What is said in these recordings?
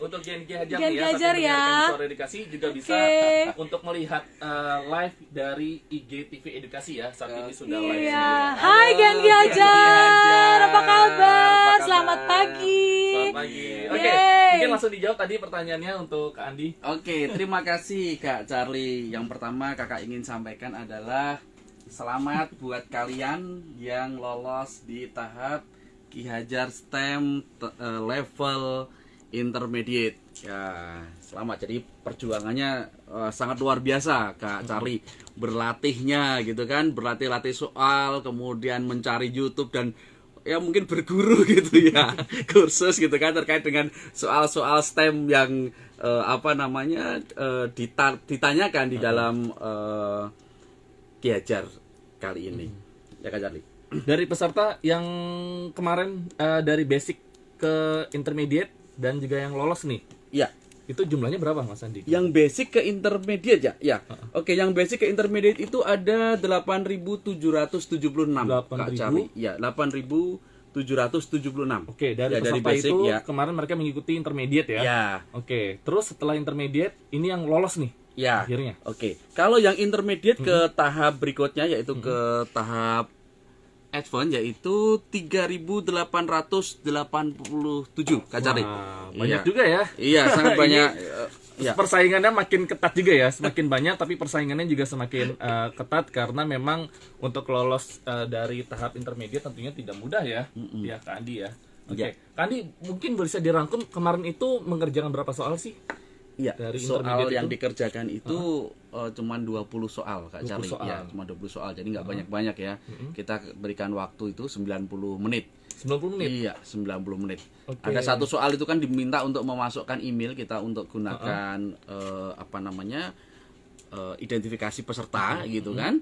Untuk Gen Hajar Gen nih ya, Hajar sampai ya. mendengarkan suara edukasi juga bisa untuk melihat live dari IG TV Edukasi ya. Saat ini sudah live Iya. semua. Hai Gen Hajar. Apa kabar? Selamat pagi. Selamat pagi. Oke, Yeay. mungkin langsung dijawab tadi pertanyaannya untuk Kak Andi. Oke, terima kasih Kak Charlie. Yang pertama kakak ingin sampaikan adalah selamat buat kalian yang lolos di tahap Ki Hajar STEM level intermediate. Ya, selamat. Jadi perjuangannya sangat luar biasa Kak Charlie. Berlatihnya gitu kan, berlatih-latih soal, kemudian mencari YouTube dan ya mungkin berguru gitu ya, kursus gitu kan terkait dengan soal-soal STEM yang ditanyakan di dalam Ki Hajar kali ini. Ya Kak Charlie. Dari peserta yang kemarin dari basic ke intermediate dan juga yang lolos nih, Ya, itu jumlahnya berapa Mas Andi? yang basic ke intermediate ya. Ya. Oke, yang basic ke intermediate itu ada 8.776 Kak Charlie. Ya, 8.776. Oke, dari Ya, peserta dari basic, itu ya. kemarin mereka mengikuti intermediate ya. Ya. Oke, terus setelah intermediate ini yang lolos nih. Ya. Akhirnya. Oke. Kalau yang intermediate ke tahap berikutnya yaitu ke tahap advance yaitu 3.887 Kak Charlie. Wah, banyak Iya. juga ya. Iya, sangat banyak. Ya. Persaingannya makin ketat juga ya, semakin banyak tapi persaingannya juga semakin ketat karena memang untuk lolos dari tahap intermediate tentunya tidak mudah ya. Ya Kak Andi ya. Oke. Ya. Kak Andi mungkin bisa dirangkum kemarin itu mengerjakan berapa soal sih? Iya, Dari soal intermediate yang itu? dikerjakan itu cuman 20 soal Kak 20 Charlie. soal. Ya, cuma 20 soal. Jadi nggak banyak-banyak ya. Kita berikan waktu itu 90 menit. 90 menit. Iya, 90 menit. Oke. Ada satu soal itu kan diminta untuk memasukkan email kita untuk gunakan identifikasi peserta gitu kan.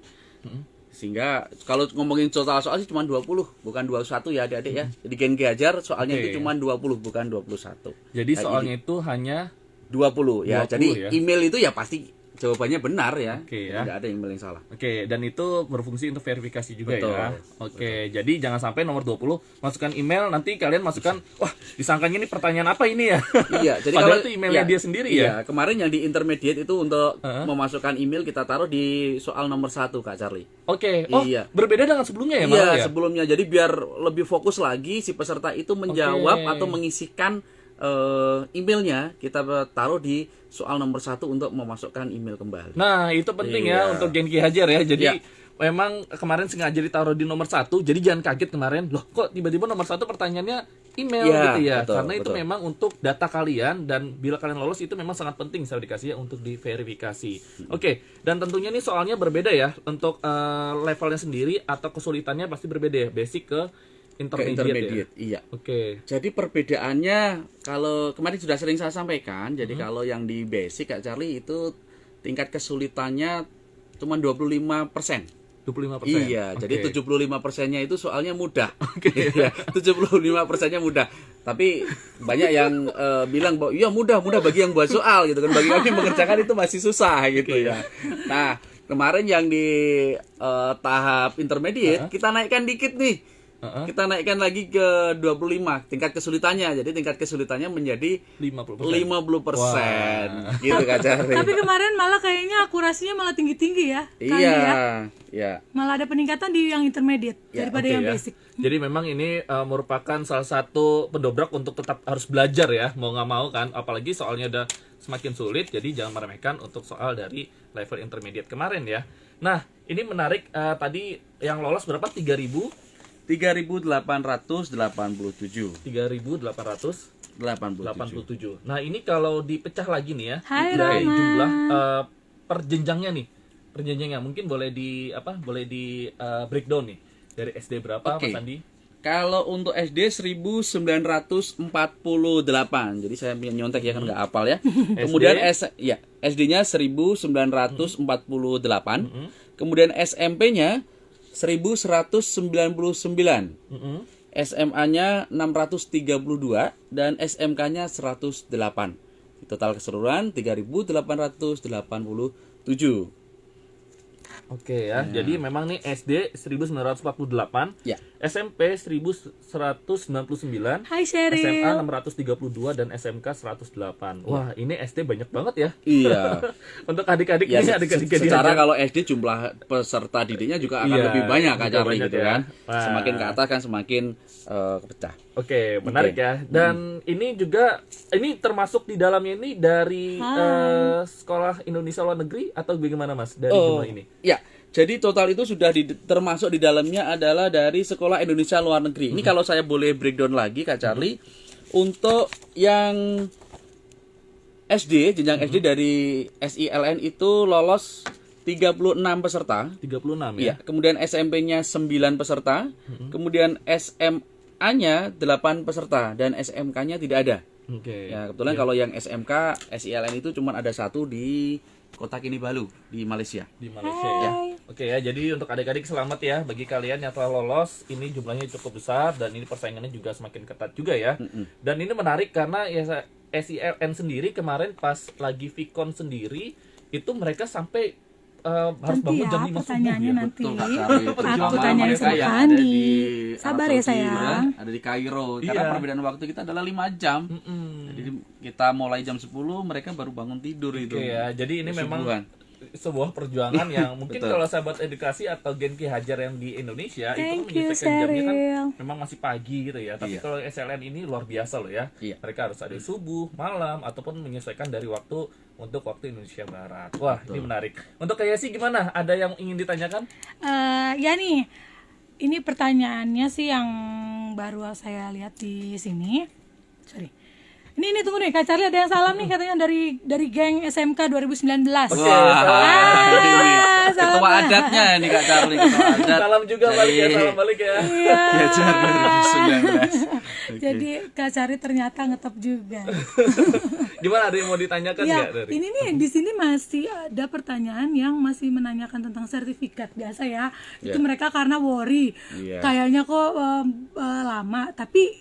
Sehingga kalau ngomongin total soal sih cuma 20, bukan 21 ya Adik-adik ya. Jadi Gen Ki Hajar soalnya Oke. itu cuma 20 bukan 21. Jadi Kayak soalnya itu hanya 20 ya. 20 Jadi ya. email itu ya pasti jawabannya benar ya. Oke, ya. Tidak ada email yang salah. Oke, dan itu berfungsi untuk verifikasi juga Betul, ya. Oke, jadi jangan sampai nomor 20 masukkan email, nanti kalian masukkan, wah disangkanya ini pertanyaan apa ini ya? Iya, jadi Padahal kalau itu emailnya dia sendiri ya. Iya, kemarin yang di intermediate itu untuk memasukkan email kita taruh di soal nomor 1 Kak Charlie. Oke, oh Iya. berbeda dengan sebelumnya ya Iya, malah ya? sebelumnya. Jadi biar lebih fokus lagi si peserta itu menjawab Oke. atau mengisikan emailnya kita taruh di soal nomor 1 untuk memasukkan email kembali. Nah, itu penting ya Iya. untuk Gen Ki Hajar ya. Jadi Iya. memang kemarin sengaja ditaruh di nomor 1, jadi jangan kaget kemarin. Loh, kok tiba-tiba nomor 1 pertanyaannya email Iya, gitu ya. betul, Karena itu betul. memang untuk data kalian dan bila kalian lolos itu memang sangat penting saya dikasih ya untuk diverifikasi. Oke, dan tentunya ini soalnya berbeda ya. Untuk levelnya sendiri atau kesulitannya pasti berbeda ya. Basic ke Ke intermediate, intermediate, ya. iya. Oke. Jadi perbedaannya kalau kemarin sudah sering saya sampaikan, jadi kalau yang di basic Kak Charlie itu tingkat kesulitannya cuma 25%. 25%. Iya, Oke. jadi 75%-nya itu soalnya mudah. Iya, 75%-nya mudah. Tapi banyak yang bilang bahwa iya mudah bagi yang buat soal gitu kan. Bagi kami mengerjakan itu masih susah gitu ya. Nah, kemarin yang di tahap intermediate kita naikkan dikit nih. Kita naikkan lagi ke 25 tingkat kesulitannya. Jadi tingkat kesulitannya menjadi 50%. 50%. Gitu Kak Charlie. Tapi kemarin malah kayaknya akurasinya malah tinggi-tinggi ya. Kak Andi Iya, ya. iya. Malah ada peningkatan di yang intermediate Ya, daripada Oke yang ya. basic. Jadi memang ini merupakan salah satu pendobrak untuk tetap harus belajar ya, mau nggak mau kan. Apalagi soalnya udah semakin sulit, jadi jangan meremehkan untuk soal dari level intermediate kemarin ya. Nah, ini menarik tadi yang lolos berapa? 3.887. 3.887. Nah, ini kalau dipecah lagi nih ya, Hai, dari Rama. jumlah per jenjangnya nih. Per jenjangnya mungkin boleh di breakdown nih. Dari SD berapa Oke. Mas Andi? Kalau untuk SD 1948. Jadi saya nyontek ya kan nggak hafal ya. Kemudian SD-nya 1948. Kemudian SMP-nya 1199. SMA-nya 632 dan SMK-nya 108. Total keseluruhan 3.887. Oke ya, jadi memang nih SD 1948, Ya. SMP 1199, Hai SMA Sheryl. 632 dan SMK 108. Wah, ini SD banyak banget ya. Iya. Untuk adik-adik Ya, ini adik-adik secara diajar. kalau SD jumlah peserta didiknya juga akan Iya, lebih banyak Kak juga Charlie banyak gitu ya. kan. Wah. Semakin ke atas kan semakin pecah. Oke, menarik Oke. ya. Dan ini juga ini termasuk di dalamnya ini dari sekolah Indonesia luar negeri atau bagaimana Mas dari jumlah ini? Ya, jadi total itu sudah termasuk di dalamnya adalah dari sekolah Indonesia luar negeri. Ini kalau saya boleh breakdown lagi Kak Charlie, untuk yang SD, jenjang SD dari SILN itu lolos 36 peserta. 36 Iya, ya. kemudian SMP-nya 9 peserta, kemudian SMA-nya 8 peserta dan SMK-nya tidak ada. Oke. Ya, kebetulan kalau yang SMK SILN itu cuma ada satu di Kota Kinabalu di Malaysia. Di Malaysia ya. Oke ya, jadi untuk adik-adik selamat ya bagi kalian yang telah lolos. Ini jumlahnya cukup besar dan ini persaingannya juga semakin ketat juga ya. Dan ini menarik karena ya SILN sendiri kemarin pas lagi Vicon sendiri itu mereka sampai harus Nanti bangun ya jam 5 subuh pertanyaannya ya. nanti. Betul, Kak Charlie. Aku Perjuangan tanyain mereka sama yang ada Kandi. di Sabar Arab ya Saudi, sayang. ada di Kairo. Karena Iya. perbedaan waktu kita adalah 5 jam. Jadi kita mulai jam 10, mereka baru bangun tidur itu. Oke ya, jadi ini memang Subuhan. sebuah perjuangan yang mungkin Betul. kalau sahabat edukasi atau Gen Ki Hajar yang di Indonesia itu Thank you, menyelesaikan jamnya kan Sheryl. memang masih pagi gitu ya. Tapi Iya. kalau SLN ini luar biasa loh ya. Iya. Mereka harus ada subuh, malam ataupun menyesuaikan dari waktu untuk waktu Indonesia Barat. Wah, ini menarik. Untuk Kak Yesi gimana? Ada yang ingin ditanyakan? Ya nih, ini pertanyaannya sih yang baru saya lihat di sini. Sorry. Ini tunggu nih, Kak Charlie ada yang salam nih katanya dari geng SMK 2019. Oke, Wah, salam. ketua adatnya ini Kak Charlie, ketua adat. Salam juga balik ya, salam balik ya. Iya. Kiajar 2019. Jadi Kak Charlie ternyata ngetop juga. Gimana, ada yang mau ditanyakan Ya, nggak dari? ini nih di sini masih ada pertanyaan yang masih menanyakan tentang sertifikat biasa ya. Itu mereka karena worry. Iya. Kayaknya kok lama, tapi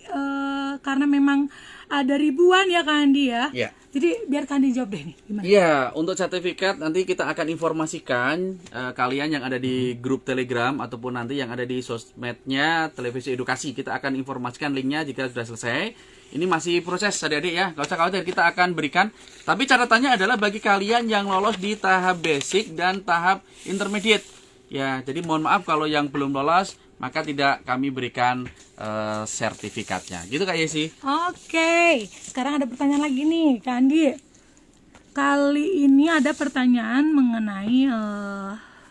karena memang ada ribuan ya Kak Andi ya. Iya. Jadi biar Kak Andi jawab deh nih gimana. Iya, untuk sertifikat nanti kita akan informasikan kalian yang ada di grup Telegram ataupun nanti yang ada di sosmednya Televisi Edukasi. Kita akan informasikan linknya jika sudah selesai. Ini masih proses adik-adik ya, gak usah khawatir, kita akan berikan. Tapi catatannya adalah bagi kalian yang lolos di tahap basic dan tahap intermediate. Ya, jadi mohon maaf kalau yang belum lolos, maka tidak kami berikan sertifikatnya. Gitu Kak Yesi. Oke, sekarang ada pertanyaan lagi nih Kak Andi. Kali ini ada pertanyaan mengenai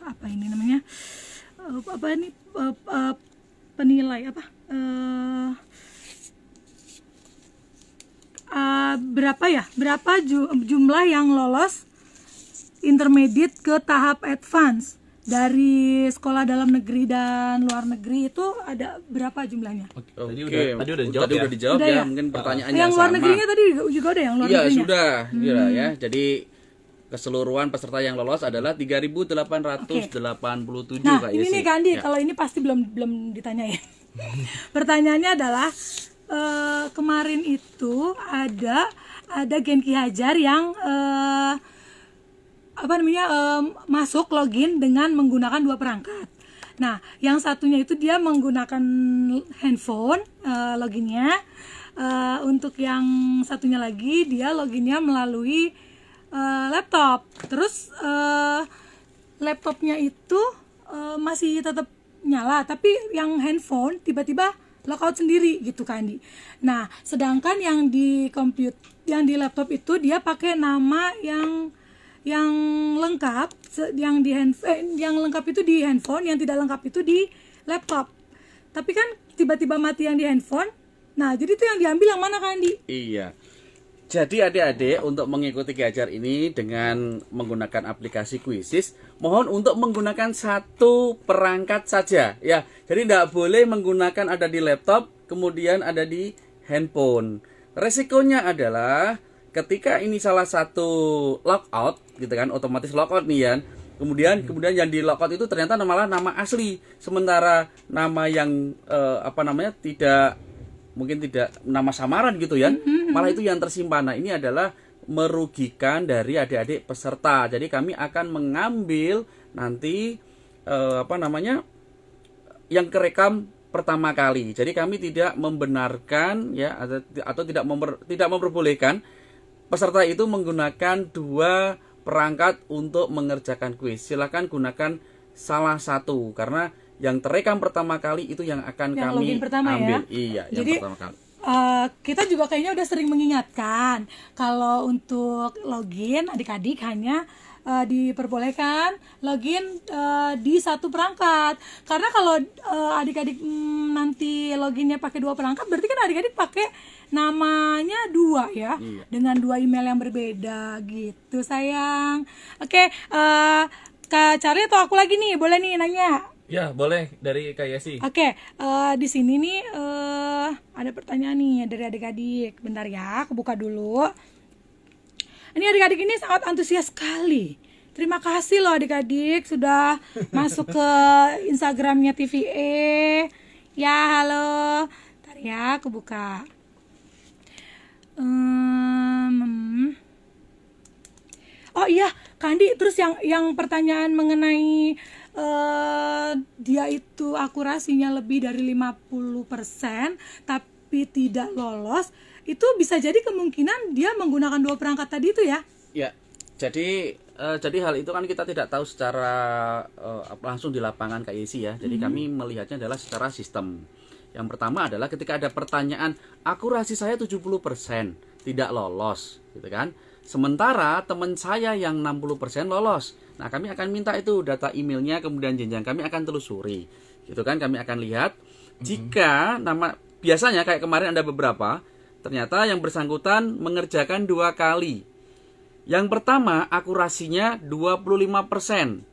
apa ini namanya? Penilai apa? Berapa jumlah yang lolos intermediate ke tahap advance dari sekolah dalam negeri dan luar negeri itu ada berapa jumlahnya? Tadi udah dijawab Tadi ya? udah dijawab Udah ya, ya? mungkin pertanyaannya Yang sama. luar negerinya tadi juga ada yang luar Iya, negerinya? sudah. Iya ya. Jadi keseluruhan peserta yang lolos adalah 3.887 Nah, Kak ini Yesi. nih Kak Andi, Ya. kalau ini pasti belum ditanyain. Pertanyaannya adalah kemarin itu ada Gen Ki Hajar yang masuk login dengan menggunakan 2 perangkat. Nah, yang satunya itu dia menggunakan handphone loginnya. Untuk yang satunya lagi dia loginnya melalui laptop. Terus laptopnya itu masih tetap nyala, tapi yang handphone tiba-tiba lockout sendiri gitu kan Andi. Nah, sedangkan yang di laptop itu dia pakai nama yang lengkap, yang lengkap itu di handphone, yang tidak lengkap itu di laptop. Tapi kan tiba-tiba mati yang di handphone. Nah, jadi itu yang diambil yang mana Kak Andi? Iya. Jadi adik-adik untuk mengikuti Ki Hajar ini dengan menggunakan aplikasi Quizizz, mohon untuk menggunakan 1 perangkat saja ya. Jadi tidak boleh menggunakan ada di laptop kemudian ada di handphone. Resikonya adalah ketika ini salah satu logout gitu kan, otomatis logout nih ya. Kemudian yang di logout itu ternyata malah nama asli, sementara nama yang mungkin tidak nama samaran gitu ya. Malah itu yang tersimpan. Nah, ini adalah merugikan dari adik-adik peserta. Jadi kami akan mengambil nanti apa namanya, yang kerekam pertama kali. Jadi kami tidak membenarkan ya atau tidak memperbolehkan peserta itu menggunakan dua perangkat untuk mengerjakan kuis. Silakan gunakan salah satu karena yang terekam pertama kali itu yang akan Yang kami login pertama ambil. ya? Iya, yang Jadi, pertama kali. kita juga kayaknya udah sering mengingatkan kalau untuk login adik-adik hanya diperbolehkan login di satu perangkat, karena kalau adik-adik nanti loginnya pakai dua perangkat berarti kan adik-adik pakai namanya dua ya. Iya. Dengan dua email yang berbeda gitu sayang. Oke, Kak Charlie atau aku lagi nih, boleh nih nanya. Ya, boleh dari Kak Yesi. Oke, di sini nih ada pertanyaan nih dari adik-adik. Bentar ya, aku buka dulu. Ini adik-adik ini sangat antusias sekali. Terima kasih loh adik-adik sudah masuk ke Instagramnya TVE. Ya, halo. Bentar ya, aku buka. Oh iya, Kandi, terus yang pertanyaan mengenai dia itu akurasinya lebih dari 50% tapi tidak lolos, itu bisa jadi kemungkinan dia menggunakan dua perangkat tadi itu ya? Ya. Jadi hal itu kan kita tidak tahu secara langsung di lapangan Kak Yesi ya. Jadi kami melihatnya adalah secara sistem. Yang pertama adalah ketika ada pertanyaan akurasi saya 70% tidak lolos, gitu kan. Sementara teman saya yang 60% lolos. Nah, kami akan minta itu data emailnya, kemudian jenjang kami akan telusuri. Gitu kan, kami akan lihat jika biasanya kayak kemarin ada beberapa, ternyata yang bersangkutan mengerjakan 2 kali. Yang pertama akurasinya 25%.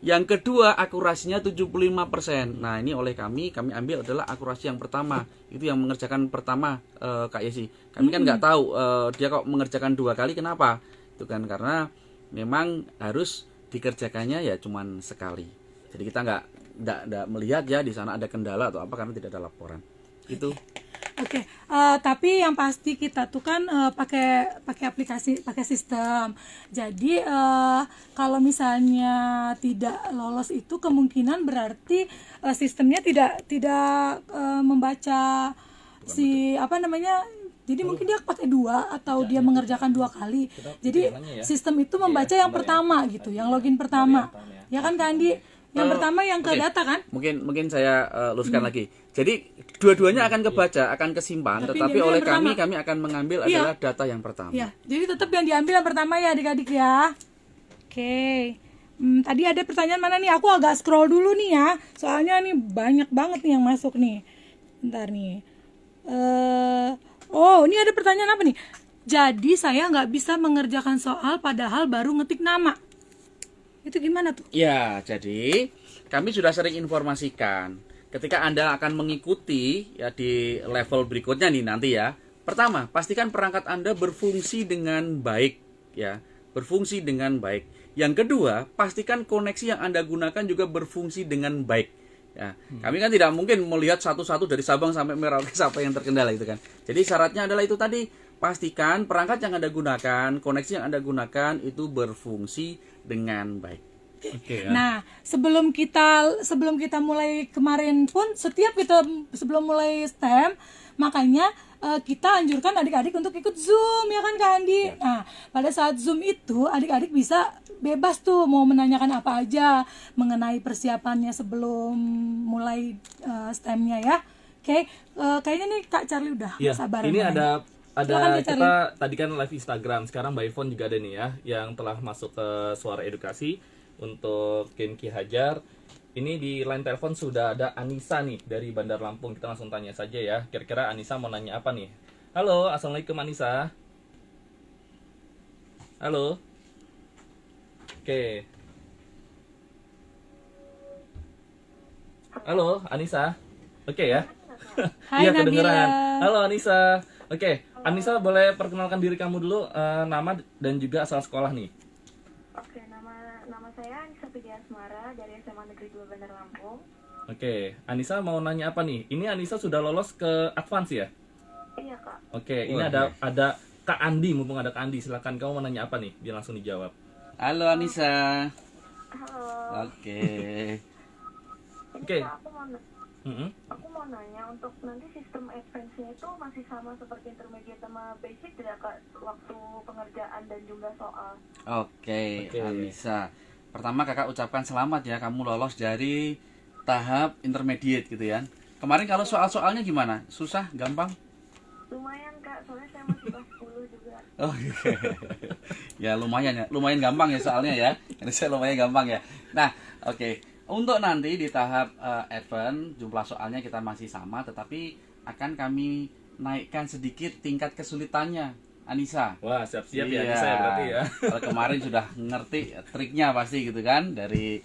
Yang kedua akurasinya 75%. Nah, ini oleh kami ambil adalah akurasi yang pertama. Itu yang mengerjakan pertama Kak Yesi. Kami kan nggak tahu dia kok mengerjakan 2 kali kenapa. Itu kan karena memang harus dikerjakannya ya cuman sekali. Jadi kita nggak melihat ya di sana ada kendala atau apa karena tidak ada laporan. Itu. Oke, tapi yang pasti kita tuh kan pakai aplikasi, pakai sistem. Jadi kalau misalnya tidak lolos itu kemungkinan berarti sistemnya tidak membaca si apa namanya. Jadi mungkin dia pakai 2 atau dia mengerjakan 2 kali. Jadi sistem itu membaca yang pertama gitu, yang login pertama. Ya kan Kak Andi? Yang pertama yang ke data kan? Mungkin saya luruskan lagi. Jadi dua-duanya akan kebaca, akan kesimpan, tetapi oleh kami akan mengambil adalah data yang pertama. Iya, jadi tetap yang diambil yang pertama ya adik-adik ya. Oke. Tadi ada pertanyaan mana nih? Aku agak scroll dulu nih ya. Soalnya nih banyak banget nih yang masuk nih. Bentar nih. Oh, ini ada pertanyaan apa nih? Jadi saya nggak bisa mengerjakan soal padahal baru ngetik nama. Itu gimana tuh? Ya, jadi kami sudah sering informasikan ketika Anda akan mengikuti ya di level berikutnya nih nanti ya. Pertama, pastikan perangkat Anda berfungsi dengan baik ya, berfungsi dengan baik. Yang kedua, pastikan koneksi yang Anda gunakan juga berfungsi dengan baik. Ya, kami kan tidak mungkin melihat satu-satu dari Sabang sampai Merauke siapa yang terkendala itu kan. Jadi syaratnya adalah itu tadi, pastikan perangkat yang Anda gunakan, koneksi yang Anda gunakan itu berfungsi dengan baik. Oke, ya. Nah, sebelum kita mulai kemarin pun setiap kita sebelum mulai STEM, makanya kita anjurkan adik-adik untuk ikut Zoom ya kan Kak Andi. Ya. Nah, pada saat Zoom itu adik-adik bisa bebas tuh mau menanyakan apa aja mengenai persiapannya sebelum mulai STEM-nya ya. Oke, kayaknya nih Kak Charlie udah Iya, sabar. ini ada Silakan, Kak kita tadi kan live Instagram, sekarang by phone juga ada nih ya yang telah masuk ke Suara Edukasi untuk Ken Ki Hajar. Ini di line telepon sudah ada Anissa nih dari Bandar Lampung. Kita langsung tanya saja ya. Kira-kira Anissa mau nanya apa nih? Halo, assalamualaikum Anissa. Halo. Oke. Halo, Anissa. Oke ya. Hai, Iya, kedengeran. Nabila. Halo Anissa. Oke, Anissa boleh perkenalkan diri kamu dulu, nama dan juga asal sekolah nih. Oke, nama saya Anissa Pidia Asmara dari SMA Negeri 2 Bandar Lampung. Oke, Anissa mau nanya apa nih? Ini Anissa sudah lolos ke advance ya? Iya, Kak. Oke, ini ada Kak Andi, mumpung ada Kak Andi, silakan kamu mau nanya apa nih? Biar langsung dijawab. Halo Anissa. Halo. Oke. Oke. Ini aku mau nanya untuk nanti sistem advance-nya itu masih sama seperti intermediate sama basic tidak Kak, waktu pengerjaan dan jumlah soal? Oke, Anissa. Pertama kakak ucapkan selamat ya, kamu lolos dari tahap intermediate gitu ya. Kemarin kalau soal-soalnya gimana? Susah, gampang? Lumayan Kak, soalnya saya masih kelas 10 juga. Oh, ya lumayan gampang ya soalnya ya. Ini saya lumayan gampang ya. Nah, oke. Untuk nanti di tahap advance jumlah soalnya kita masih sama, tetapi akan kami naikkan sedikit tingkat kesulitannya, Anissa. Wah, siap-siap ya Iya. Anissa ya berarti ya. Kalau kemarin sudah ngerti triknya pasti gitu kan, dari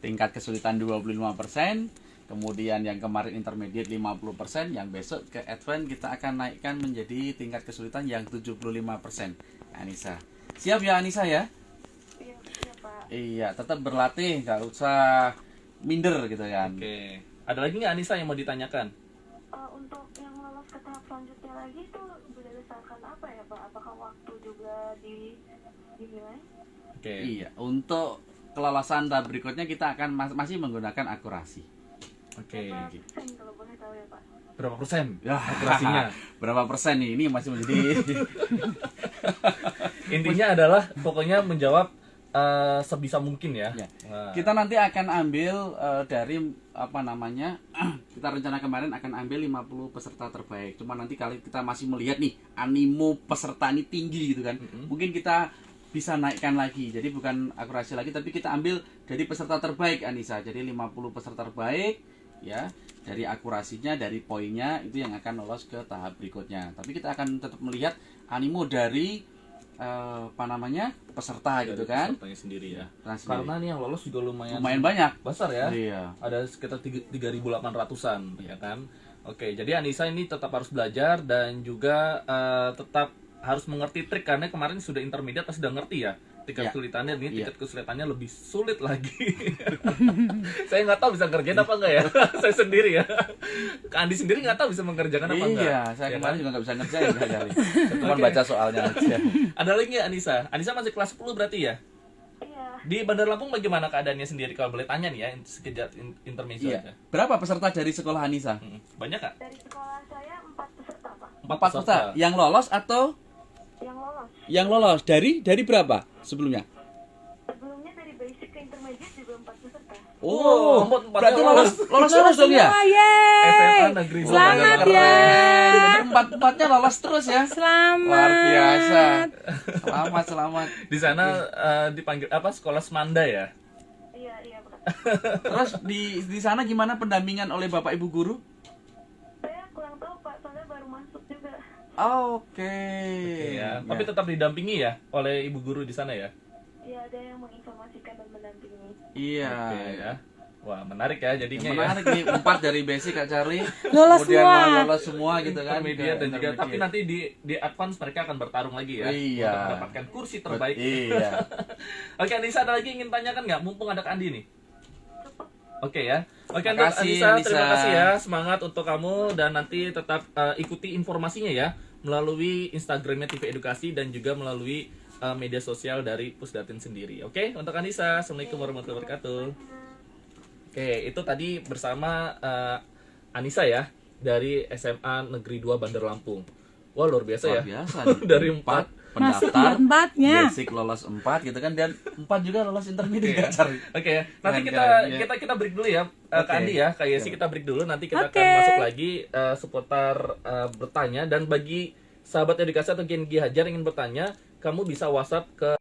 tingkat kesulitan 25%, kemudian yang kemarin intermediate 50%, yang besok ke advance kita akan naikkan menjadi tingkat kesulitan yang 75%. Anissa. Siap ya Anissa ya? Iya Pak. Iya, tetap berlatih, nggak usah minder gitu kan. Oke. Ada lagi nggak Anissa yang mau ditanyakan? Untuk yang lolos ke tahap selanjutnya lagi itu berdasarkan apa ya Pak? Apakah waktu juga dinilai? Oke. Iya, untuk kelolosan tahap berikutnya kita akan masih menggunakan akurasi. Oke. Berapa persen kalau boleh tahu ya Pak? Berapa persen Ya, akurasinya? berapa persen nih? Ini masih menjadi Intinya adalah pokoknya menjawab sebisa mungkin ya. Ya. Nah, Kita nanti akan ambil dari apa namanya? Kita rencana kemarin akan ambil 50 peserta terbaik. Cuma nanti kali kita masih melihat nih animo peserta ini tinggi gitu kan. Mungkin kita bisa naikkan lagi. Jadi bukan akurasi lagi tapi kita ambil dari peserta terbaik Anissa. Jadi 50 peserta terbaik ya. Dari akurasinya, dari poinnya itu yang akan lolos ke tahap berikutnya. Tapi kita akan tetap melihat animo dari apa namanya peserta dari gitu kan. pesertanya sendiri ya. Peserta sendiri. Karena nih yang lolos juga lumayan Banyak. besar ya. Iya. Ada sekitar 3.800-an ya kan. Oke, jadi Anissa ini tetap harus belajar dan juga tetap harus mengerti trik karena kemarin sudah intermediate pasti sudah ngerti ya. Tingkat Iya. kesulitannya ini Iya. tingkat kesulitannya lebih sulit lagi. Saya nggak tahu bisa ngerjain apa enggak ya. Saya sendiri ya. Kak Andi sendiri nggak tahu bisa mengerjakan apa enggak. Iya, saya Ya kemarin kan? juga nggak bisa ngerjain kali. Cuma Oke. baca soalnya aja. Ada lagi nggak Anissa? Anissa masih kelas 10 berarti ya? Iya. Di Bandar Lampung bagaimana keadaannya sendiri kalau boleh tanya nih ya, sekejap intermezzo Iya. aja. Berapa peserta dari sekolah Anissa? Banyak Kak? Dari sekolah saya 4 peserta Pak. 4 peserta. Yang lolos atau Yang lolos. yang lolos dari berapa sebelumnya? Sebelumnya dari basic ke intermediate juga 4 peserta. Oh, empatnya berarti lolos. lolos terus dong ya? Semua, yeay. SMA Negeri 2 Selamat Bandar ya. Jadi empat-empatnya lolos terus ya? Selamat. Luar biasa. Selamat. Di sana dipanggil apa? Sekolah Semanda ya? Iya Pak. Terus di sana gimana pendampingan oleh Bapak Ibu guru? Saya kurang tahu Pak, soalnya baru masuk juga. Oke. Iya. Tapi tetap didampingi ya oleh ibu guru di sana ya? Iya, ada yang menginformasikan dan mendampingi. Iya. Oke ya. Wah, menarik ya jadinya ya. Menarik nih, 4 dari basic Kak Charlie. Lolos Kemudian semua. lolos semua gitu kan. Intermediate dan juga Intermediate. tapi nanti di advance mereka akan bertarung lagi ya Iya. untuk mendapatkan kursi terbaik. Iya. Oke, Anissa ada lagi yang ingin tanyakan nggak? Mumpung ada Kak Andi nih. Oke ya. Oke, untuk Makasih, Anissa, terima Anissa. kasih ya. Semangat untuk kamu dan nanti tetap ikuti informasinya ya melalui Instagramnya TV Edukasi dan juga melalui media sosial dari Pusdatin sendiri. Oke, untuk Anissa, Assalamualaikum warahmatullahi wabarakatuh. Oke, itu tadi bersama Anissa ya dari SMA Negeri 2 Bandar Lampung. Wah, luar biasa Luar ya. biasa nih. Dari 4. Masuk Pendaftar, empatnya. basic lolos 4 gitu kan, dan 4 juga lolos intermediate Oke, Kak Charlie. Oke, nanti Keren, ya. kita break dulu ya, Kak Oke. Andi ya, Kak Yesi kita break dulu. Nanti kita Oke. akan masuk lagi seputar bertanya dan bagi sahabat edukasi atau Gen G Hajar yang ingin bertanya, kamu bisa WhatsApp ke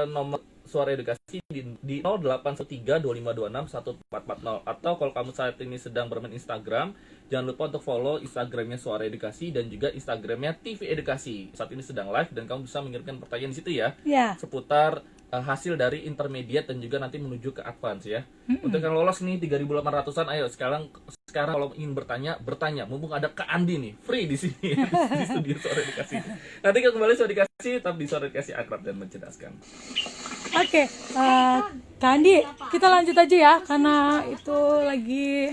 nomor Suara Edukasi di 081325261440 atau kalau kamu saat ini sedang bermain Instagram, jangan lupa untuk follow Instagramnya Suara Edukasi dan juga Instagramnya TV Edukasi. Saat ini sedang live dan kamu bisa mengirimkan pertanyaan di situ ya. Ya. Seputar hasil dari intermediate dan juga nanti menuju ke advance ya. Untuk yang lolos nih 3.800-an, ayo sekarang kalau ingin bertanya. Mumpung ada Kak Andi nih, free di sini di studio Suara Edukasi. Nanti kita kembali Suara Edukasi, tetap di Suara Edukasi akrab dan mencerdaskan. Oke, Kak Andi, kita lanjut aja ya karena itu lagi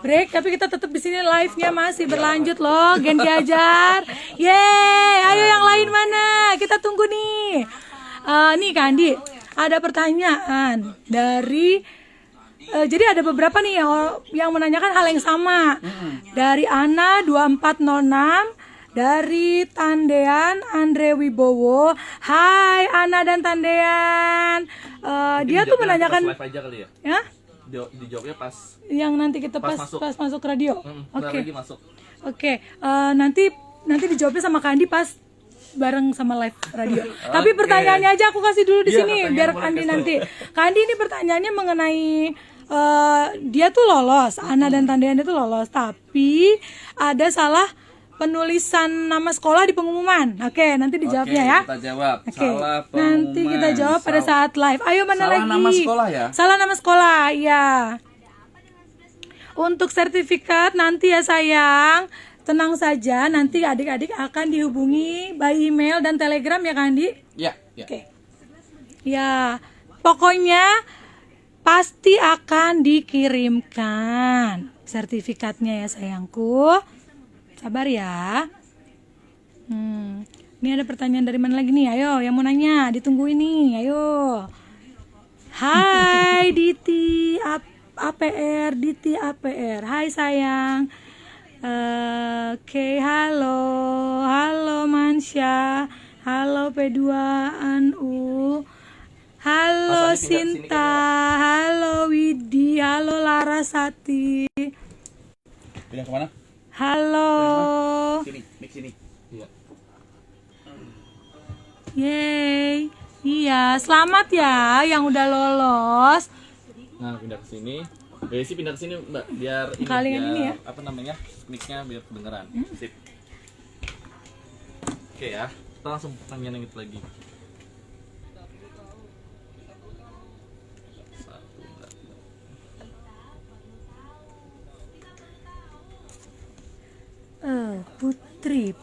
break, tapi kita tetap di sini live-nya masih berlanjut loh, Gen G Hajar. Yeay, ayo yang lain mana? Kita tunggu nih. Nih Kak Andi, ada pertanyaan dari jadi ada beberapa nih yang menanyakan hal yang sama. Dari Ana 2406, dari Tandean Andre Wibowo. Hai Ana dan Tandean. Dia tuh menanyakan live aja kali ya. Ya? Dijawabnya pas Yang nanti kita Pas pas masuk. masuk radio. bentar Oke. lagi masuk. Oke, nanti dijawabnya sama Kandi pas bareng sama live radio. Tapi pertanyaannya aja aku kasih dulu di Iya, sini pertanyaan biar boleh Kandi kasih. nanti. Kandi ini pertanyaannya mengenai dia tuh lolos, Ana dan Tandean itu lolos, tapi ada salah penulisan nama sekolah di pengumuman. Oke, nanti dijawabnya Oke, ya. kita jawab. Oke, Salah nanti pengumuman. kita jawab pada saat live. Ayo mana Salah lagi? nama sekolah ya? Salah nama sekolah, ya. Untuk sertifikat nanti ya sayang, tenang saja. Nanti adik-adik akan dihubungi by email dan telegram ya Kandi. Ya, ya. Oke. Ya, pokoknya pasti akan dikirimkan sertifikatnya ya sayangku. Sabar ya. Ini ada pertanyaan dari mana lagi nih? Ayo, yang mau nanya, ditunggu ini. Ayo. Hai Diti APR, Diti APR. Hai sayang. Oke, halo Mansya. Halo P2ANU. Halo Mas Adi, pindah ke sini Sinta. Halo Widi. Halo Larasati. Pindah kemana? Halo. Sini, mix sini. Iya. Yeay. Iya, selamat ya yang udah lolos. Nah, pindah ke sini. Sih pindah ke sini, Mbak, biar Kalian biar, ini ya. apa namanya? Mic-nya biar kedengeran. Sip. Oke ya. Kita langsung pertanyaan yang itu lagi.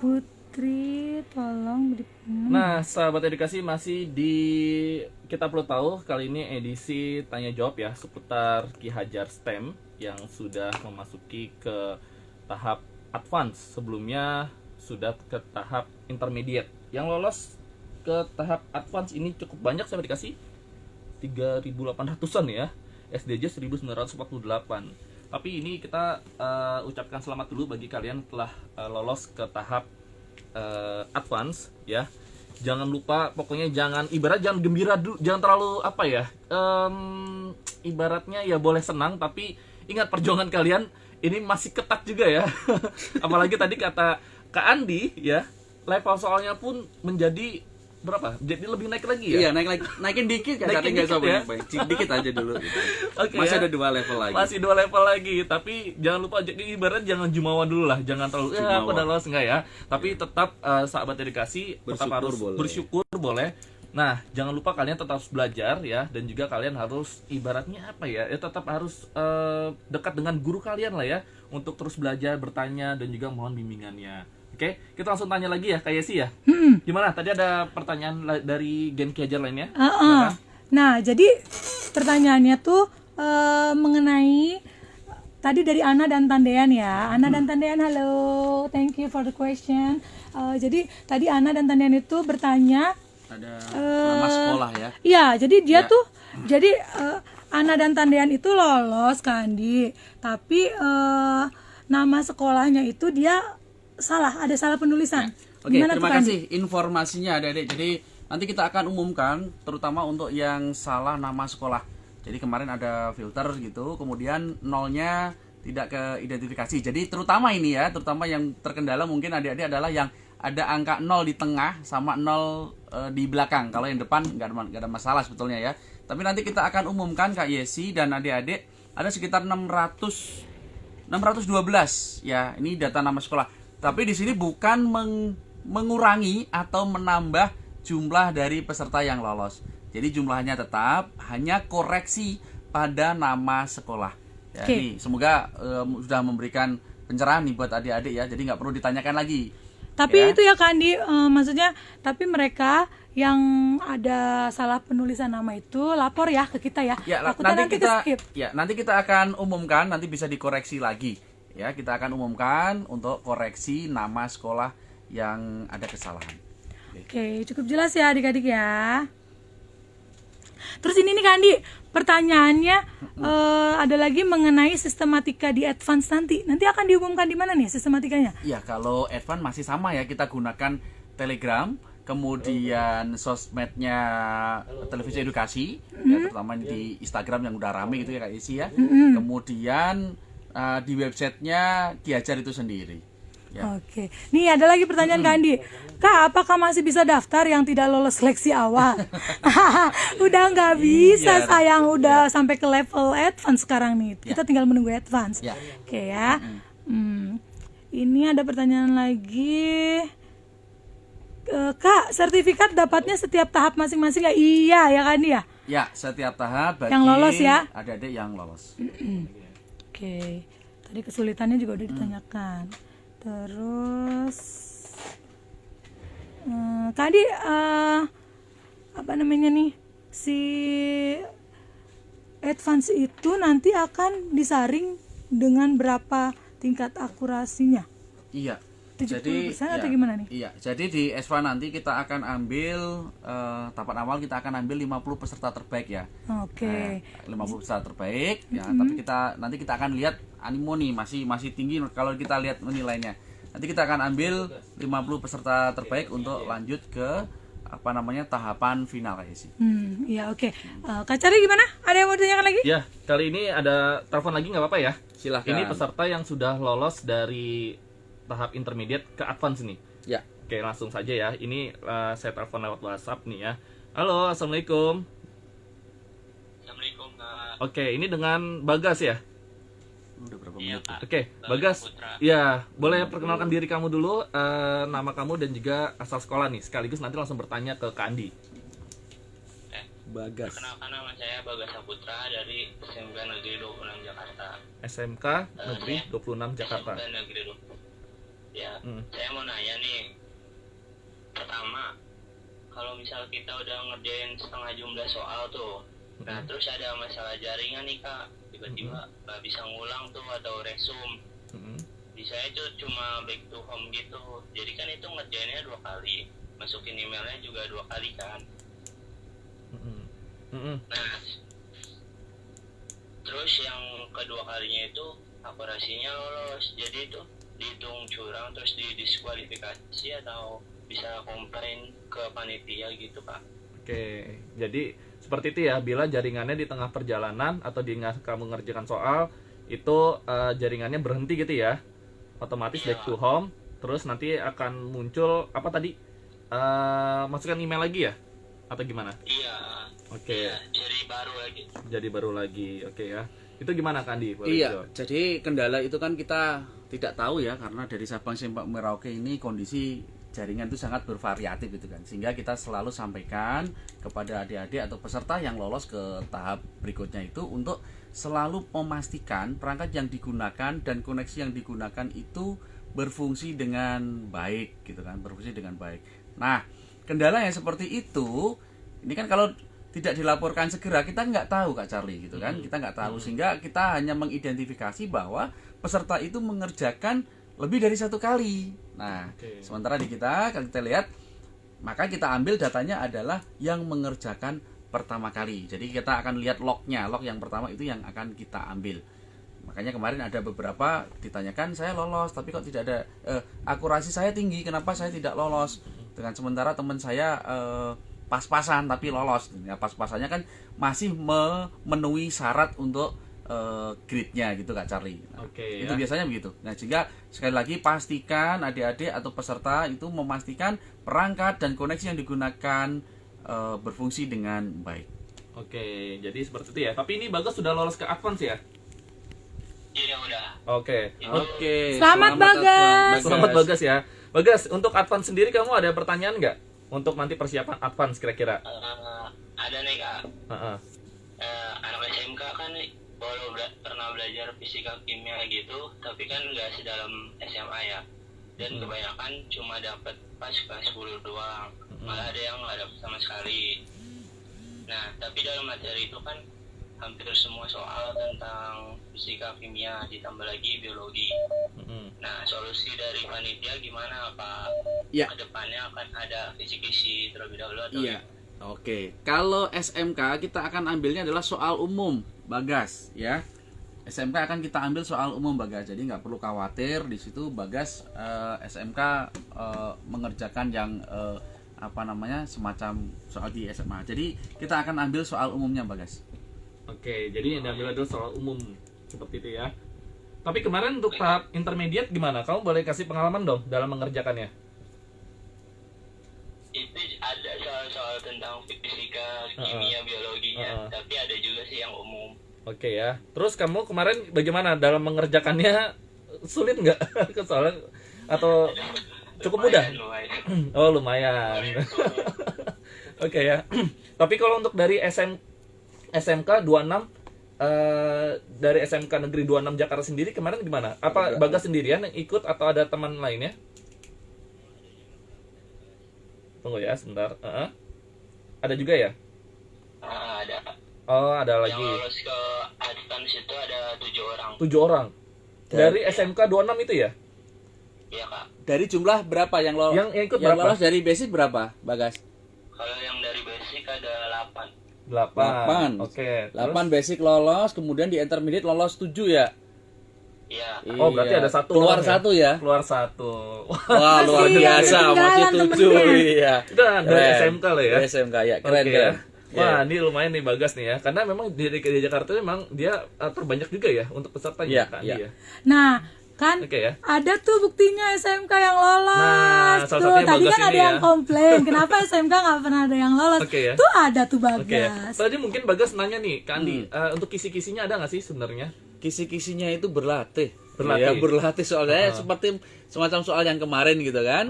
Putri, tolong beri. Nah, sahabat edukasi masih di Kita Perlu Tahu. Kali ini edisi tanya jawab ya seputar Ki Hajar STEM yang sudah memasuki ke tahap advance. Sebelumnya sudah ke tahap intermediate. Yang lolos ke tahap advance ini cukup banyak sahabat edukasi. 3.800-an ya. SDJ 1948. Tapi ini kita ucapkan selamat dulu bagi kalian telah lolos ke tahap advance ya. Jangan lupa, pokoknya jangan gembira dulu, jangan terlalu apa ya, ibaratnya ya boleh senang, tapi ingat perjuangan kalian ini masih ketat juga ya. Apalagi tadi kata Kak Andi ya, level soalnya pun menjadi berapa? Jadi lebih naik lagi ya? Iya, naikin dikit kan, Naikin nggak dikit usah ya. banyak-banyak. Dikit aja dulu gitu. Oke, Masih ya. ada 2 level lagi. Masih 2 level lagi, tapi jangan lupa, jadi ibarat jangan jumawa dulu lah, jangan terlalu Jumawa. aku udah lolos enggak ya. Tapi tetap sahabat dedikasi tetap Bersyukur harus boleh. bersyukur boleh. Nah, jangan lupa kalian tetap harus belajar ya, dan juga kalian harus ibaratnya apa ya? Ya tetap harus dekat dengan guru kalian lah ya, untuk terus belajar, bertanya dan juga mohon bimbingannya. Oke, kita langsung tanya lagi ya, Kak Yesi ya. Gimana? Tadi ada pertanyaan dari Gen Ki Hajar lainnya? Silakan. Nah, jadi pertanyaannya tuh mengenai tadi dari Ana dan Tandean ya. Ana dan Tandean, halo, thank you for the question. Jadi tadi Ana dan Tandean itu bertanya. Ada nama sekolah ya. Iya, jadi dia Ya. tuh, jadi Ana dan Tandean itu lolos Kandi, tapi nama sekolahnya itu dia ada salah penulisan. Oke, Gimana terima tuh, Kandi? kasih informasinya adik-adik. Jadi nanti kita akan umumkan terutama untuk yang salah nama sekolah. Jadi kemarin ada filter gitu, kemudian nolnya tidak ke identifikasi. Jadi terutama ini ya, terutama yang terkendala mungkin adik-adik adalah yang ada angka 0 di tengah sama 0 di belakang. Kalau yang depan nggak ada masalah sebetulnya ya. Tapi nanti kita akan umumkan Kak Yesi dan adik-adik ada sekitar 612 ya. Ini data nama sekolah. Tapi di sini bukan mengurangi atau menambah jumlah dari peserta yang lolos. Jadi jumlahnya tetap, hanya koreksi pada nama sekolah. Ya, Oke. ini semoga sudah memberikan pencerahan nih buat adik-adik ya. Jadi nggak perlu ditanyakan lagi. Tapi Ya. itu ya Kandi, maksudnya tapi mereka yang ada salah penulisan nama itu lapor ya ke kita ya. Ya, Takutnya nanti kita skip. ya nanti kita akan umumkan, nanti bisa dikoreksi lagi. Ya, kita akan umumkan untuk koreksi nama sekolah yang ada kesalahan. Oke, cukup jelas ya adik-adik ya. Terus ini nih Kak Andi, pertanyaannya ada lagi mengenai sistematika di advance nanti. Nanti akan diumumkan di mana nih sistematikanya? Ya, kalau advance masih sama ya, kita gunakan Telegram, kemudian sosmednya televisi edukasi, ya, terutama di Instagram yang udah rame gitu ya Kak Isi ya. Kemudian di websitenya Ki Hajar itu sendiri. Ya. Oke, nih ada lagi pertanyaan Kak Andi. Kak, apakah masih bisa daftar yang tidak lolos seleksi awal? Udah nggak bisa, Iya. sayang. Udah sampai ke level advance sekarang nih. Kita tinggal menunggu advance. Ya. Oke ya. Ini ada pertanyaan lagi. Kak, sertifikat dapatnya setiap tahap masing-masing ya? Iya ya Kak Andi ya? Ya, setiap tahap bagi Yang lolos ya? adik-adik yang lolos. Oke, tadi kesulitannya juga udah ditanyakan. Terus tadi apa namanya nih, si advance itu nanti akan disaring dengan berapa tingkat akurasinya? Iya. 70% atau ya, gimana nih? Iya, jadi di S1 nanti kita akan ambil tahapan awal kita akan ambil 50 peserta terbaik ya. Oke. 50 peserta terbaik ya, tapi nanti kita akan lihat animo nih masih tinggi kalau kita lihat nilainya. Nanti kita akan ambil 50 peserta terbaik untuk lanjut ke tahapan final kayak sih. Iya oke. Kak Cari gimana? Ada yang mau ditanyakan lagi? Ya, kali ini ada telepon lagi nggak apa-apa ya? Silakan. Ini peserta yang sudah lolos dari tahap intermediate ke advance nih. Ya. Oke, langsung saja ya. Ini saya telepon lewat WhatsApp nih ya. Halo, assalamualaikum. Assalamualaikum Kak. Oke, ini dengan Bagas ya. Udah berapa Iya menit? Kak. Oke, Bagas. Putra. Ya, boleh perkenalkan diri kamu dulu, nama kamu dan juga asal sekolah nih. Sekaligus nanti langsung bertanya ke Kak Andi. Bagas. Perkenalkan nama saya Bagas Saputra dari SMK Negeri 26 Jakarta. SMK Negeri 26 Jakarta. SMK Negeri 26. Ya, Hmm. saya mau nanya nih. Pertama, kalau misal kita udah ngerjain setengah jumlah soal tuh, nah terus ada masalah jaringan nih Kak, tiba-tiba nggak bisa ngulang tuh atau resume. Mm-mm. Di saya itu cuma back to home gitu. Jadi kan itu ngerjainnya 2 kali, masukin emailnya juga 2 kali kan. Mm-mm. Mm-mm. Nah, terus yang kedua kalinya itu akurasinya lolos. Jadi itu dihitung curang terus didiskualifikasi atau bisa komplain ke panitia gitu Pak. Oke, jadi seperti itu ya. Bila jaringannya di tengah perjalanan atau kamu ngerjakan soal itu jaringannya berhenti gitu ya, otomatis Iya. back to home. Terus nanti akan muncul apa tadi? Masukkan email lagi ya, atau gimana? Iya. Oke. Iya, jadi baru lagi. Jadi baru lagi, oke ya. Itu gimana Kandi? Boleh Iya, dijawab? jadi kendala itu kan kita tidak tahu ya, karena dari Sabang sampai Merauke ini kondisi jaringan itu sangat bervariatif gitu kan, sehingga kita selalu sampaikan kepada adik-adik atau peserta yang lolos ke tahap berikutnya itu untuk selalu memastikan perangkat yang digunakan dan koneksi yang digunakan itu berfungsi dengan baik gitu kan, berfungsi dengan baik. Nah, kendala yang seperti itu ini kan kalau tidak dilaporkan segera kita nggak tahu Kak Charlie gitu kan, kita nggak tahu, sehingga kita hanya mengidentifikasi bahwa peserta itu mengerjakan lebih dari 1 kali. Nah, Oke. sementara di kita kalau kita lihat, maka kita ambil datanya adalah yang mengerjakan pertama kali. Jadi kita akan lihat lognya, log yang pertama itu yang akan kita ambil. Makanya kemarin ada beberapa ditanyakan, saya lolos tapi kok tidak ada akurasi saya tinggi, kenapa saya tidak lolos? Dengan sementara teman saya pas-pasan tapi lolos. Ya, pas-pasannya kan masih memenuhi syarat untuk grade-nya gitu Kak Charlie. Nah, Oke, itu ya. biasanya begitu. Nah, sehingga sekali lagi pastikan adik-adik atau peserta itu memastikan perangkat dan koneksi yang digunakan berfungsi dengan baik. Oke, jadi seperti itu ya. Tapi ini Bagas sudah lolos ke advance ya? Iya udah. Oke. Oke. Selamat, Bagas. Selamat Bagas ya. Bagas, untuk advance sendiri kamu ada pertanyaan nggak? Untuk nanti persiapan advance kira-kira? Ada nih Kak. Heeh. Anak SMK kan walau pernah belajar fisika kimia gitu, tapi kan nggak sedalam SMA ya. Dan kebanyakan cuma dapat pas kelas 10 doang. Malah ada yang nggak dapat sama sekali. Nah, tapi dalam materi itu kan hampir semua soal tentang fisika kimia, ditambah lagi biologi. Nah, solusi dari panitia gimana? Apa Ya. kedepannya akan ada kisi-kisi terlebih dahulu atau Iya. Oke, kalau SMK kita akan ambilnya adalah soal umum, Bagas, ya. SMK akan kita ambil soal umum, Bagas. Jadi nggak perlu khawatir di situ, Bagas. SMK mengerjakan yang semacam soal di SMA. Jadi kita akan ambil soal umumnya, Bagas. Oke, jadi yang diambil adalah soal umum seperti itu ya. Tapi kemarin untuk tahap intermediate gimana? Kamu boleh kasih pengalaman dong dalam mengerjakannya. Itu ada soal-soal tentang fisika, kimia, biologinya, tapi ada juga sih yang umum. Oke ya. Terus kamu kemarin bagaimana dalam mengerjakannya? Sulit nggak? Soalnya atau cukup mudah? Lumayan. Oh lumayan. Oke ya. Tapi kalau untuk dari SMK 26 dari SMK Negeri 26 Jakarta sendiri kemarin gimana? Apa Bagas sendirian yang ikut atau ada teman lainnya? Tunggu ya sebentar. Ada juga ya? Ada. Oh ada lagi. Yang lolos ke advance itu ada 7 orang. 7 orang. Dari SMK 26 itu ya? Iya kak. Dari jumlah berapa yang lolos? Yang ikut yang berapa? lolos dari basic berapa, Bagas? Kalau yang dari basic ada 8. 8. 8. Oke. 8 basic lolos, kemudian di intermediate lolos 7 ya? Iya. Oh berarti ada satu keluar orang ya? satu ya? Keluar satu. Wah, luar Masih biasa, masih ketinggalan 7. Iya. Itu dari Keren. SMK loh ya. Dari SMK ya, keren Oke keren. ya. Wah, ini lumayan nih Bagas nih ya. Karena memang di Jakarta memang dia terbanyak juga ya untuk pesertanya Iya, Kak iya. Andi ya. Nah, kan Oke ya. ada tuh buktinya SMK yang lolos. Nah, salah tuh satunya tadi Bagas kan ada ini yang ya. komplain, kenapa SMK nggak pernah ada yang lolos? Oke ya. Tuh ada tuh Oke ya. Bagas. Tadi mungkin Bagas nanya nih Kak Andi, untuk kisi-kisinya ada nggak sih sebenarnya? Kisi-kisinya itu berlatih. Berlatih. Ya, berlatih soalnya seperti semacam soal yang kemarin gitu kan.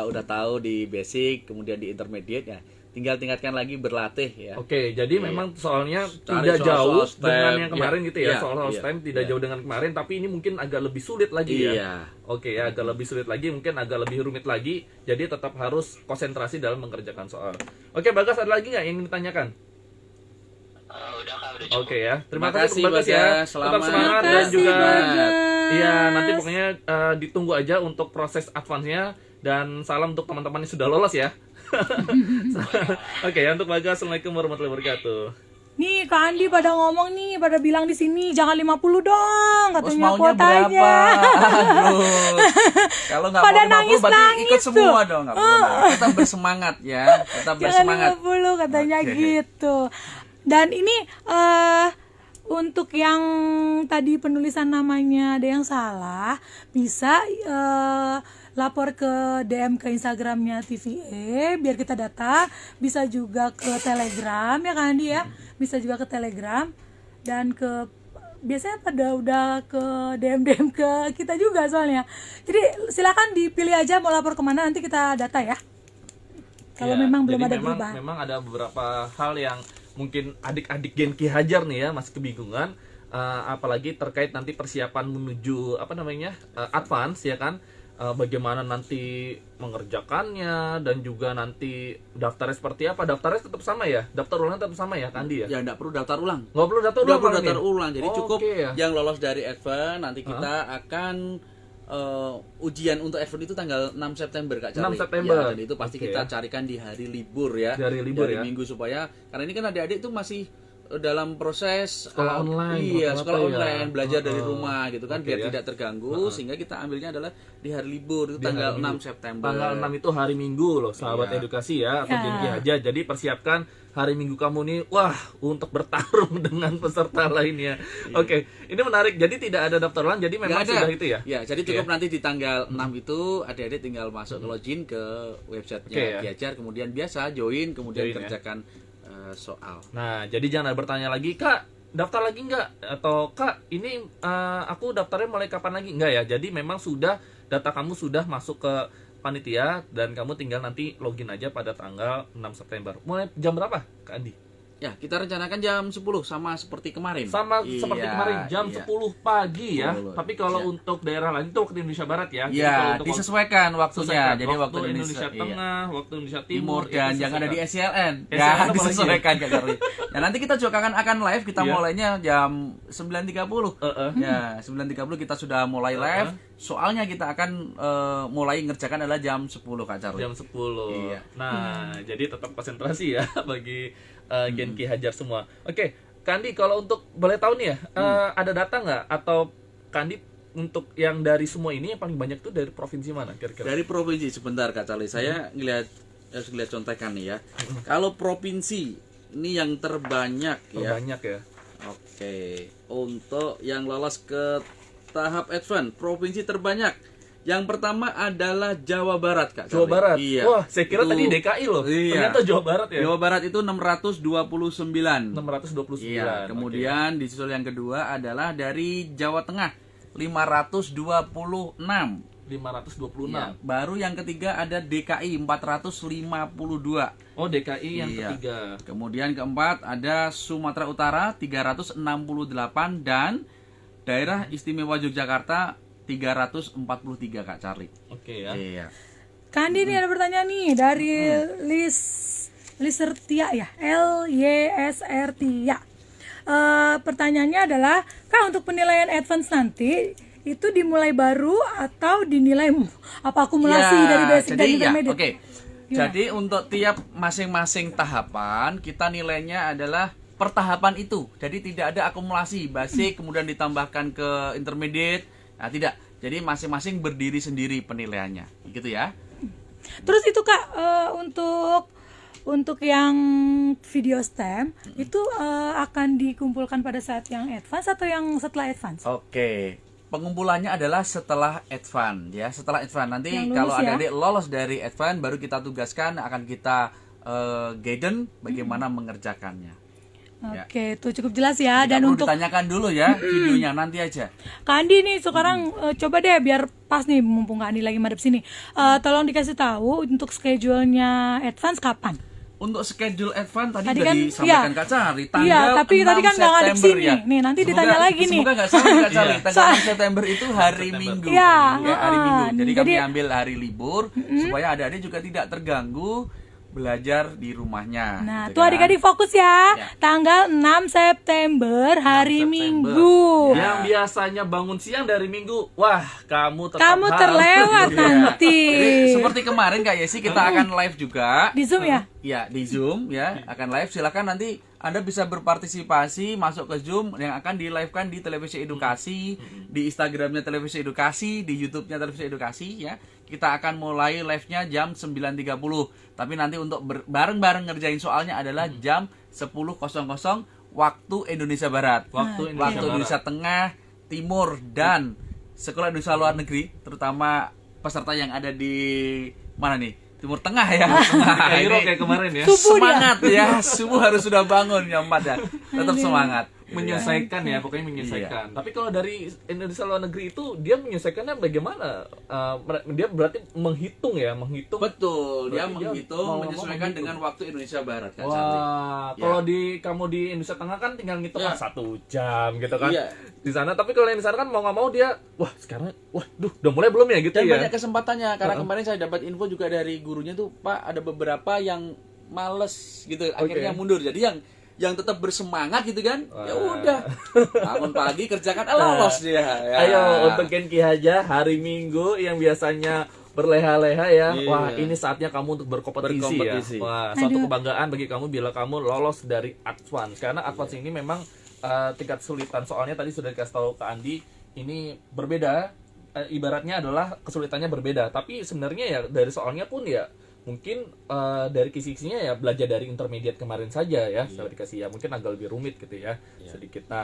Udah tahu di basic, kemudian di intermediate ya. Tinggal tingkatkan lagi berlatih ya. Oke, jadi memang soalnya Cari tidak soal-soal jauh STEM. dengan yang kemarin Iya, gitu ya. iya, Soal iya, STEM tidak iya. jauh dengan kemarin, tapi ini mungkin agak lebih sulit lagi ya. Iya. Oke ya, agak lebih sulit lagi, mungkin agak lebih rumit lagi. Jadi tetap harus konsentrasi dalam mengerjakan soal. Oke, Bagas ada lagi nggak yang ingin ditanyakan? Udah kak, udah cukup. Oke ya, terima Makasih, kasih Bagas ya. Bagas. Tetap Selamat. semangat dan Makasih, juga Bagas. iya nanti pokoknya ditunggu aja untuk proses advance-nya dan salam untuk teman-teman yang sudah lolos ya. Oke ya, untuk Bagas, assalamualaikum warahmatullahi wabarakatuh. Nih Kak Andi pada ngomong nih, pada bilang di sini jangan 50 dong Bos katanya maunya kuotanya. berapa? Aduh. Kalau nggak Pada mau 50 berarti nangis-nangis ikut semua tuh. dong. Nggak boleh. Tetap bersemangat ya. Tetap Jangan bersemangat. 50 katanya Oke. gitu. Dan ini untuk yang tadi penulisan namanya ada yang salah, bisa lapor ke DM ke Instagramnya TVE biar kita data. Bisa juga ke Telegram ya kan Andi ya. Bisa juga ke Telegram dan ke biasanya pada udah ke DM ke kita juga soalnya. Jadi silakan dipilih aja mau lapor kemana, nanti kita data ya. Kalau Ya, memang belum jadi ada perubahan. Memang ada beberapa hal yang mungkin adik-adik Gen Ki Hajar nih ya masih kebingungan, apalagi terkait nanti persiapan menuju advance ya kan. Bagaimana nanti mengerjakannya dan juga nanti daftarnya seperti apa? Daftarnya tetap sama ya? Daftar ulang tetap sama ya, Kandi ya? Ya nggak perlu daftar ulang. Nggak perlu daftar Nggak ulang. perlu Bang, daftar nih? ulang. Jadi Oh, cukup oke ya. yang lolos dari advance nanti kita akan ujian untuk advance itu tanggal 6 September Kak Charlie. 6 September. Ya, dan itu pasti Oke, kita ya. carikan di hari libur ya. Di hari libur ya. Minggu supaya karena ini kan adik-adik itu masih dalam proses Sekolah online, iya rata-rata sekolah ya. online belajar dari rumah gitu kan Oke, biar ya. tidak terganggu sehingga kita ambilnya adalah di hari libur itu Di tanggal hari 6 Minggu. September. Tanggal 6 itu hari Minggu loh, sahabat Iya. edukasi ya, atau Ya. Gen Ki Hajar. Jadi persiapkan hari Minggu kamu nih, wah, untuk bertarung dengan peserta lainnya. Oke, ini menarik. Jadi tidak ada daftar ulang, jadi memang Nggak ada. sudah itu ya? Ya, jadi Oke cukup ya. nanti di tanggal 6 itu adik-adik tinggal masuk ke login ke websitenya Oke, ya. Ki Hajar, kemudian biasa join, kemudian Join, ya. kerjakan soal. Nah, jadi jangan ada bertanya lagi, Kak, daftar lagi nggak? Atau Kak, ini aku daftarnya mulai kapan lagi? Nggak ya, jadi memang sudah, data kamu sudah masuk ke panitia dan kamu tinggal nanti login aja pada tanggal 6 September. Mulai jam berapa, Kak Andi? Ya, kita rencanakan jam 10 sama seperti kemarin. Sama Iya, seperti kemarin jam iya. 10 pagi ya. 10, Tapi kalau iya. untuk daerah lain itu waktu Indonesia Barat ya. Jadi kalau Ya, untuk disesuaikan waktunya. sesuaikan. Jadi waktu Indonesia iya. Tengah, waktu Indonesia Timur Timur dan itu yang ada di sesuaikan. SCLN. SCLN Ya, apalagi disesuaikan Kak Charlie. Ya, nanti kita juga akan live, kita Iya. mulainya jam 9.30. Heeh. Ya, 9.30 kita sudah mulai live soalnya kita akan mulai ngerjakan adalah jam 10 Kak Charlie. Jam 10. Iya. Nah, jadi tetap konsentrasi ya bagi Genki Hajar semua. Oke, Kandi, kalau untuk boleh tahu nih ya, ada data nggak atau Kandi untuk yang dari semua ini yang paling banyak tuh dari provinsi mana kira-kira? Dari provinsi, sebentar Kak Charlie, saya harus ngeliat contekan nih ya. Kalau provinsi ini yang terbanyak ya. Banyak ya. Oke, untuk yang lolos ke tahap advance, provinsi terbanyak. Yang pertama adalah Jawa Barat, Kak. Jawa Barat. Iya. Wah, saya kira Itu- tadi DKI loh. Iya. Ternyata Jawa Barat ya. Jawa Barat itu 629. 629. Iya, kemudian disusul yang kedua adalah dari Jawa Tengah 526. 526. Iya. Baru yang ketiga ada DKI 452. Oh, DKI yang Iya. ketiga. Kemudian keempat ada Sumatera Utara 368 dan daerah istimewa Yogyakarta 343 Kak Charlie. Oke ya. Iya. Kandi nih ada pertanyaan nih dari Lisertia ya, Lysrtia. Pertanyaannya adalah, Kak, untuk penilaian advance nanti itu dimulai baru atau dinilai apa akumulasi Ya, dari basic dan jadi ya, intermediate? oke. Gimana? Jadi untuk tiap masing-masing tahapan kita nilainya adalah per tahapan itu. Jadi tidak ada akumulasi basic kemudian ditambahkan ke intermediate. Nah, tidak. Jadi masing-masing berdiri sendiri penilaiannya. Gitu ya. Terus itu Kak, untuk yang video STEM itu akan dikumpulkan pada saat yang advance atau yang setelah advance? Oke. Pengumpulannya adalah setelah advance ya. Setelah advance nanti Yang lulus kalau ya? adik-adik lolos dari advance baru kita tugaskan, akan kita guidance bagaimana mengerjakannya. Ya. Oke, itu cukup jelas ya. Tidak Dan perlu untuk ditanyakan dulu ya videonya nanti aja. Kak Andi nih sekarang coba deh biar pas nih mumpung Kak Andi lagi madep sini. Tolong dikasih tahu untuk schedule-nya advance kapan? Untuk schedule advance tadi Tadi udah kan, disampaikan iya. Kak Cari tanggal Iya, tapi 6 tadi kan nggak ngadep September sini. ya. Nih, nanti ditanya lagi nih. Semoga nggak salah Kak Cari. Iya. Tanggal 6 September itu hari Minggu. Iya, Ya, hari Minggu. Jadi kami jadi- ambil hari libur supaya adik-adik juga tidak terganggu belajar di rumahnya. Nah, gitu tuh kan. adik-adik fokus ya. Ya. Tanggal 6 September hari 6 September. Minggu. Yang biasanya bangun siang dari Minggu, wah kamu tetap Kamu harus- terlewat Iya. nanti. Jadi, seperti kemarin Kak Yesi kita akan live juga. Di Zoom ya? Ya, di Zoom ya, akan live. Silakan nanti Anda bisa berpartisipasi masuk ke Zoom yang akan di live-kan di Televisi Edukasi, di Instagramnya Televisi Edukasi, di YouTube-nya Televisi Edukasi ya. Kita akan mulai live-nya jam 9.30. Tapi nanti untuk bareng-bareng ngerjain soalnya adalah jam 10.00 waktu Indonesia Barat. Waktu Waktu Indonesia Tengah, Timur dan Sekolah Indonesia Luar Negeri, terutama peserta yang ada di mana nih? Timur Tengah ya. Kayak Euro Ini kayak kemarin ya. Subuh semangat ya, subuh harus sudah bangun jam 4 ya. Tetap semangat. Menyelesaikan ya, pokoknya menyelesaikan. Tapi kalau dari Indonesia luar negeri itu dia menyelesaikannya bagaimana? Dia berarti menghitung ya, menghitung. Betul, dia Berarti dia menghitung mau menyesuaikan menghitung. dengan waktu Indonesia Barat kan Charlie. Wah, Ya. kalau kamu di Indonesia Tengah kan tinggal ngitung Ya. 1 jam gitu kan. Iya. Di sana, tapi kalau yang di sana kan mau nggak mau dia, wah sekarang, udah mulai belum ya gitu Dan ya. banyak kesempatannya karena kemarin saya dapat info juga dari gurunya tuh, Pak, ada beberapa yang males gitu, akhirnya mundur. Jadi yang tetap bersemangat gitu kan, ya Wah. udah bangun pagi kerjakan lolos dia. Ya. Ayo untuk Genki Haja hari Minggu yang biasanya berleha-leha ya. Iya. Wah, ini saatnya kamu untuk berkompetisi, Berkompetisi. ya. Wah, suatu kebanggaan bagi kamu bila kamu lolos dari advance. Karena advance ini memang tingkat kesulitan soalnya tadi sudah dikasih tahu ke Andi, ini berbeda. Ibaratnya adalah kesulitannya berbeda, tapi sebenarnya ya dari soalnya pun ya mungkin dari kisi-kisinya ya belajar dari intermediate kemarin saja ya. Saya dikasih ya mungkin agak lebih rumit gitu ya. Sedikit. Nah,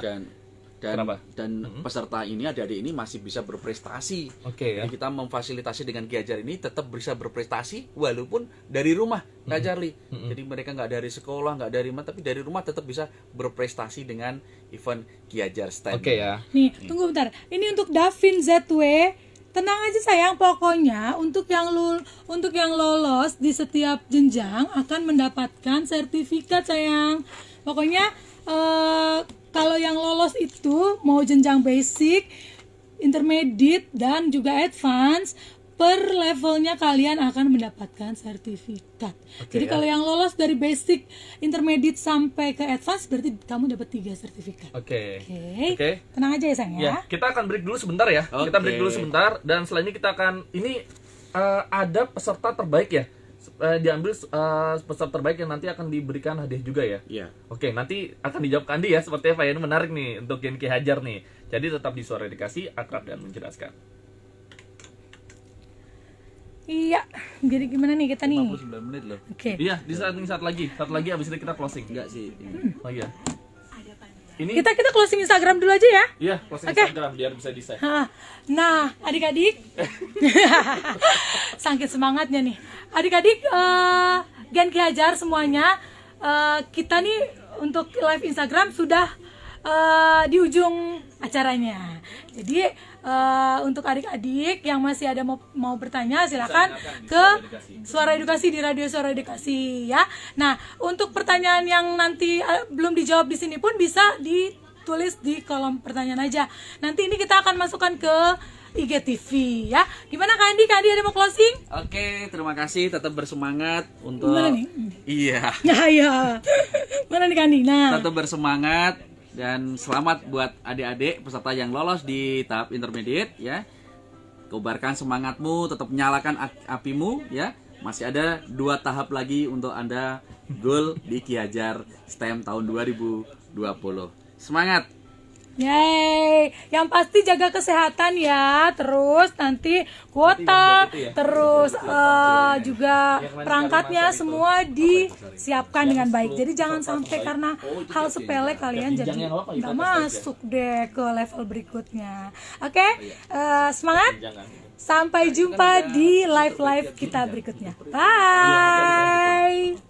Kenapa? Dan peserta ini, adik-adik ini masih bisa berprestasi. Oke ya. Jadi kita memfasilitasi dengan Ki Hajar ini tetap bisa berprestasi walaupun dari rumah, Kak Charlie. Jadi mereka nggak dari sekolah, nggak dari mana, tapi dari rumah tetap bisa berprestasi dengan event Ki Hajar STEM. Oke ya. Nih, tunggu bentar. Ini untuk Davin ZW. Tenang aja sayang, pokoknya untuk yang lolos di setiap jenjang akan mendapatkan sertifikat sayang. Pokoknya kalau yang lolos itu mau jenjang basic, intermediate dan juga advance, per levelnya kalian akan mendapatkan sertifikat. Jadi ya. kalau yang lolos dari basic, intermediate sampai ke advance berarti kamu dapat 3 sertifikat. Oke. Oke. Tenang aja ya sayang ya. Ya, kita akan break dulu sebentar ya. Kita Oke. break dulu sebentar dan setelah ini kita akan ada peserta terbaik ya. Diambil peserta terbaik yang nanti akan diberikan hadiah juga ya. Iya. Oke, nanti akan dijawab ke Andi ya seperti apa ya. Ini menarik nih untuk Gen Ki Hajar nih. Jadi tetap di Suara Edukasi, akrab dan menjelaskan. Iya. Jadi gimana nih kita nih? 59 menit loh. Oke. Iya, di saat lagi. Satu lagi habis itu kita closing. Enggak sih. Oh iya. Ini Kita closing Instagram dulu aja ya. iya, closing Oke. Instagram biar bisa di-save. Nah, adik-adik, sangkit semangatnya nih. Adik-adik, Gen Ki Hajar semuanya, kita nih untuk live Instagram sudah di ujung acaranya. Jadi untuk adik-adik yang masih ada mau bertanya, silakan ke Suara Edukasi di Radio Suara Edukasi ya. Nah, untuk pertanyaan yang nanti belum dijawab di sini pun bisa ditulis di kolom pertanyaan aja. Nanti ini kita akan masukkan ke IGTV ya. Gimana Kak Andi? Kak Andi ada mau closing? Oke, terima kasih. Tetap bersemangat untuk. Gimana nih? Iya. Ya. Mana nih Kak Andi? Nah, Tetap bersemangat dan selamat buat adik-adik peserta yang lolos di tahap intermediate ya. Kobarkan semangatmu, tetap nyalakan apimu ya. Masih ada 2 tahap lagi untuk Anda goal di Ki Hajar STEM tahun 2020. Semangat. Yeay, yang pasti jaga kesehatan ya. Terus nanti kuota, terus juga perangkatnya semua disiapkan dengan baik. Jadi jangan sampai karena hal sepele kalian jadi nggak masuk deh ke level berikutnya. Oke, semangat. Sampai jumpa di live kita berikutnya. Bye.